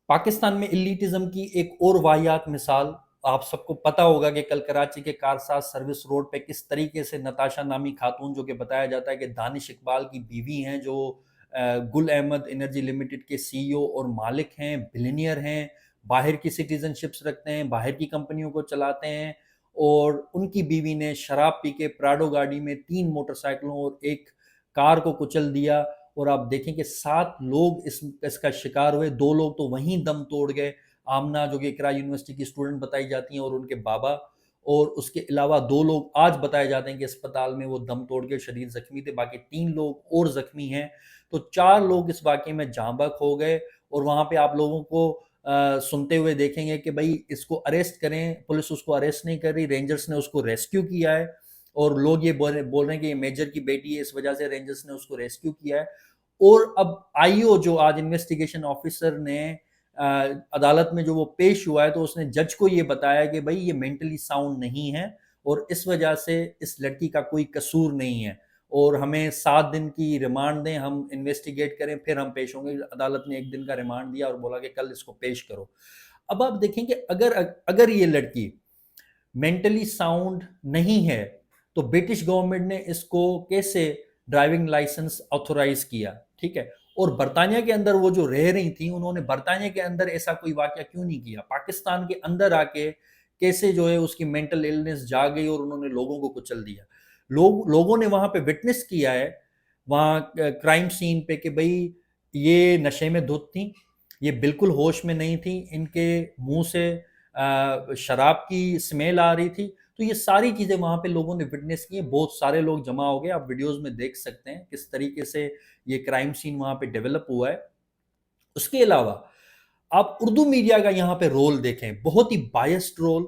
پاکستان میں ایلیٹزم کی ایک اور واحد مثال آپ سب کو پتا ہوگا کہ کل کراچی کے کارساز سروس روڈ پہ کس طریقے سے نتاشا نامی خاتون، جو کہ بتایا جاتا ہے کہ دانش اقبال کی بیوی ہیں، جو گل احمد انرجی لمیٹڈ کے سی ای او اور مالک ہیں، بلینئر ہیں، باہر کی سٹیزن شپس رکھتے ہیں، باہر کی کمپنیوں کو چلاتے ہیں، اور ان کی بیوی نے شراب پی کے پراڈو گاڑی میں 3 موٹر سائیکلوں اور ایک کار کو کچل دیا، اور آپ دیکھیں کہ 7 لوگ اس کا شکار ہوئے، 2 لوگ تو وہیں دم توڑ گئے، آمنہ جو کہ اقرا یونیورسٹی کی اسٹوڈنٹ بتائی جاتی ہیں اور ان کے بابا، اور اس کے علاوہ 2 لوگ آج بتائے جاتے ہیں کہ اسپتال میں وہ دم توڑ کے شدید زخمی تھے، باقی 3 لوگ اور زخمی ہیں، تو 4 لوگ اس واقعے میں جاں بحق ہو گئے۔ اور وہاں پہ آپ لوگوں کو سنتے ہوئے دیکھیں گے کہ بھائی اس کو اریسٹ کریں، پولیس اس کو اریسٹ نہیں کر رہی، رینجرز نے اس کو ریسکیو کیا ہے، اور لوگ یہ بول رہے ہیں کہ یہ میجر کی بیٹی ہے، اس وجہ سے رینجرز نے اس کو ریسکیو کیا ہے۔ اور اب آئی او جو آج انویسٹیگیشن آفیسر نے عدالت میں جو وہ پیش ہوا ہے، تو اس نے جج کو یہ بتایا کہ بھائی یہ مینٹلی ساؤنڈ نہیں ہے، اور اس وجہ سے اس لڑکی کا کوئی قصور نہیں ہے، اور ہمیں 7 دن کی ریمانڈ دیں، ہم انویسٹیگیٹ کریں، پھر ہم پیش ہوں گے۔ عدالت نے 1 دن کا ریمانڈ دیا اور بولا کہ کل اس کو پیش کرو۔ اب آپ دیکھیں کہ اگر یہ لڑکی مینٹلی ساؤنڈ نہیں ہے تو برٹش گورنمنٹ نے اس کو کیسے ڈرائیونگ لائسنس آتھورائز کیا؟ ٹھیک ہے، اور برطانیہ کے اندر وہ جو رہ رہی تھیں، انہوں نے برطانیہ کے اندر ایسا کوئی واقعہ کیوں نہیں کیا؟ پاکستان کے اندر آ کے کیسے جو ہے اس کی مینٹل ایلنس جا گئی اور انہوں نے لوگوں کو کچل دیا؟ لوگوں نے وہاں پہ وٹنس کیا ہے، وہاں کرائم سین پہ، کہ بھئی یہ نشے میں دھت تھیں، یہ بالکل ہوش میں نہیں تھیں، ان کے منہ سے شراب کی سمیل آ رہی تھی، تو یہ ساری چیزیں وہاں پہ لوگوں نے وٹنس کی ہیں، بہت سارے لوگ جمع ہو گئے، آپ ویڈیوز میں دیکھ سکتے ہیں کس طریقے سے یہ کرائم سین وہاں پہ ڈیولپ ہوا ہے۔ اس کے علاوہ آپ اردو میڈیا کا یہاں پہ رول دیکھیں، بہت ہی بائسڈ رول،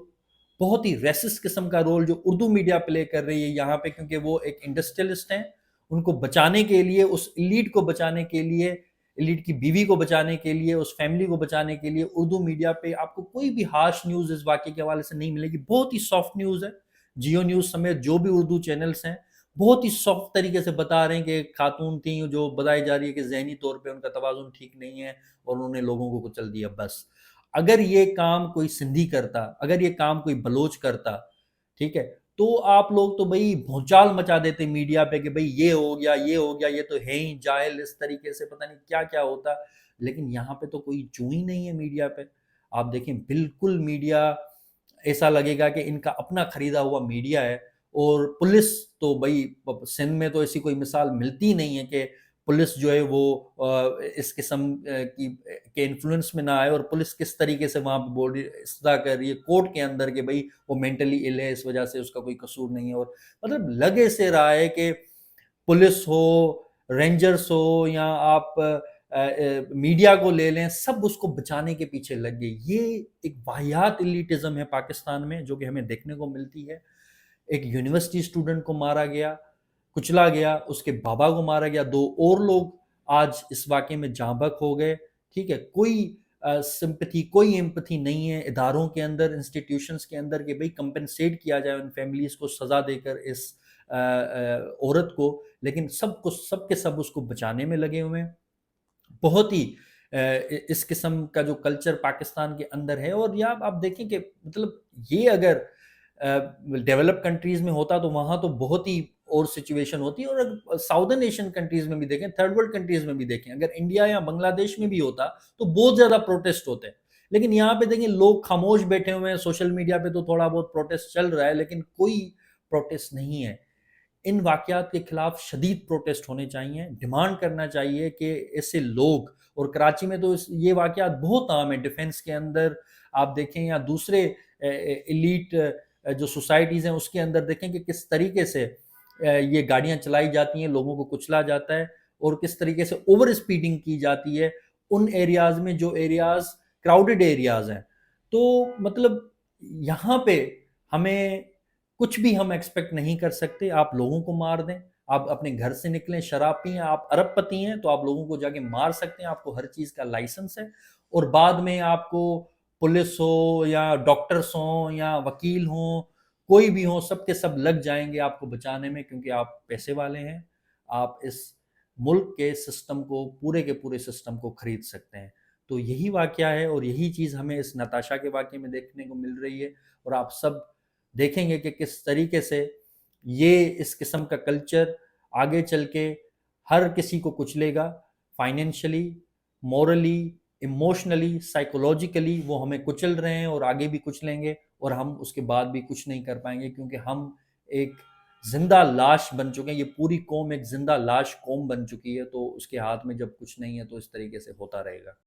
بہت ہی ریسسٹ قسم کا رول جو اردو میڈیا پلے کر رہی ہے یہاں پہ، کیونکہ وہ ایک انڈسٹریلسٹ ہیں، ان کو بچانے کے لیے، اس ایلیٹ کو بچانے کے لیے، ایلیٹ کی بیوی کو بچانے کے لیے، اس فیملی کو بچانے کے لیے، اردو میڈیا پہ آپ کو کوئی بھی ہارش نیوز اس واقعے کے حوالے سے نہیں ملے گی، بہت ہی سافٹ نیوز ہے۔ جیو نیوز سمیت جو بھی اردو چینلز ہیں بہت ہی سافٹ طریقے سے بتا رہے ہیں کہ ایک خاتون تھیں جو بتائی جا رہی ہے کہ ذہنی طور پہ ان کا توازن ٹھیک نہیں ہے، اور انہوں نے لوگوں کو کچل دیا۔ بس اگر یہ کام کوئی سندھی کرتا، اگر یہ کام کوئی بلوچ کرتا، ٹھیک ہے، تو آپ لوگ تو بھئی بھونچال مچا دیتے میڈیا پہ کہ بھئی یہ ہو گیا، یہ ہو گیا، یہ تو ہے ہی جاہل، اس طریقے سے پتہ نہیں کیا کیا ہوتا، لیکن یہاں پہ تو کوئی چوں ہی نہیں ہے میڈیا پہ۔ آپ دیکھیں بالکل میڈیا ایسا لگے گا کہ ان کا اپنا خریدا ہوا میڈیا ہے، اور پولیس تو بھئی سندھ میں تو ایسی کوئی مثال ملتی نہیں ہے کہ پولیس جو ہے وہ اس قسم کی کے انفلوئنس میں نہ آئے، اور پولیس کس طریقے سے وہاں پہ بول رہی ہے، استدا کر رہی ہے کورٹ کے اندر کہ بھئی وہ مینٹلی ال ہے، اس وجہ سے اس کا کوئی قصور نہیں ہے، اور مطلب لگے سے رہا ہے کہ پولیس ہو، رینجرز ہو، یا آپ میڈیا کو لے لیں، سب اس کو بچانے کے پیچھے لگ گئے۔ یہ ایک واہیات ایلیٹزم ہے پاکستان میں جو کہ ہمیں دیکھنے کو ملتی ہے۔ ایک یونیورسٹی اسٹوڈنٹ کو مارا گیا، کچلا گیا، اس کے بابا کو مارا گیا، 2 اور لوگ آج اس واقعے میں جاں بحق ہو گئے، ٹھیک ہے۔ کوئی سمپتھی، کوئی ایمپتھی نہیں ہے اداروں کے اندر، انسٹیٹیوشنز کے اندر کہ بھئی کمپنسیٹ کیا جائے ان فیملیز کو، سزا دے کر اس عورت کو، لیکن سب کے سب اس کو بچانے میں لگے ہوئے ہیں۔ بہت ہی اس قسم کا جو کلچر پاکستان کے اندر ہے، اور یا آپ دیکھیں کہ مطلب یہ اگر ڈیولپ کنٹریز میں ہوتا تو وہاں تو بہت ہی اور سچویشن ہوتی ہے، اور ساؤدرن ایشین کنٹریز میں بھی دیکھیں، تھرڈ ورلڈ کنٹریز میں بھی دیکھیں، اگر انڈیا یا بنگلہ دیش میں بھی ہوتا تو بہت زیادہ پروٹیسٹ ہوتے ہیں، لیکن یہاں پہ دیکھیں لوگ خاموش بیٹھے ہوئے ہیں، سوشل میڈیا پہ تو تھوڑا بہت پروٹیسٹ چل رہا ہے لیکن کوئی پروٹیسٹ نہیں ہے۔ ان واقعات کے خلاف شدید پروٹیسٹ ہونے چاہیے، ڈیمانڈ کرنا چاہیے کہ ایسے لوگ، اور کراچی میں تو یہ واقعات بہت عام ہیں، ڈیفنس کے اندر آپ دیکھیں یا دوسرے ایلیٹ جو سوسائٹیز ہیں اس کے اندر دیکھیں کہ کس طریقے سے یہ گاڑیاں چلائی جاتی ہیں، لوگوں کو کچلا جاتا ہے، اور کس طریقے سے اوور اسپیڈنگ کی جاتی ہے ان ایریاز میں جو ایریاز کراؤڈڈ ایریاز ہیں۔ تو مطلب یہاں پہ ہمیں کچھ بھی ہم ایکسپیکٹ نہیں کر سکتے۔ آپ لوگوں کو مار دیں، آپ اپنے گھر سے نکلیں، شراب پئیں، آپ ارب پتی ہیں تو آپ لوگوں کو جا کے مار سکتے ہیں، آپ کو ہر چیز کا لائسنس ہے، اور بعد میں آپ کو پولیس ہو یا ڈاکٹرز ہوں یا وکیل ہوں، کوئی بھی ہوں، سب کے سب لگ جائیں گے آپ کو بچانے میں، کیونکہ آپ پیسے والے ہیں، آپ اس ملک کے سسٹم کو، پورے کے پورے سسٹم کو خرید سکتے ہیں۔ تو یہی واقعہ ہے اور یہی چیز ہمیں اس نتاشا کے واقعے میں دیکھنے کو مل رہی ہے، اور آپ سب دیکھیں گے کہ کس طریقے سے یہ اس قسم کا کلچر آگے چل کے ہر کسی کو کچلے گا، فائنینشلی، مورلی، ایموشنلی، سائیکولوجیکلی وہ ہمیں کچل رہے ہیں اور آگے بھی کچلیں گے، اور ہم اس کے بعد بھی کچھ نہیں کر پائیں گے، کیونکہ ہم ایک زندہ لاش بن چکے ہیں، یہ پوری قوم ایک زندہ لاش قوم بن چکی ہے، تو اس کے ہاتھ میں جب کچھ نہیں ہے تو اس طریقے سے ہوتا رہے گا۔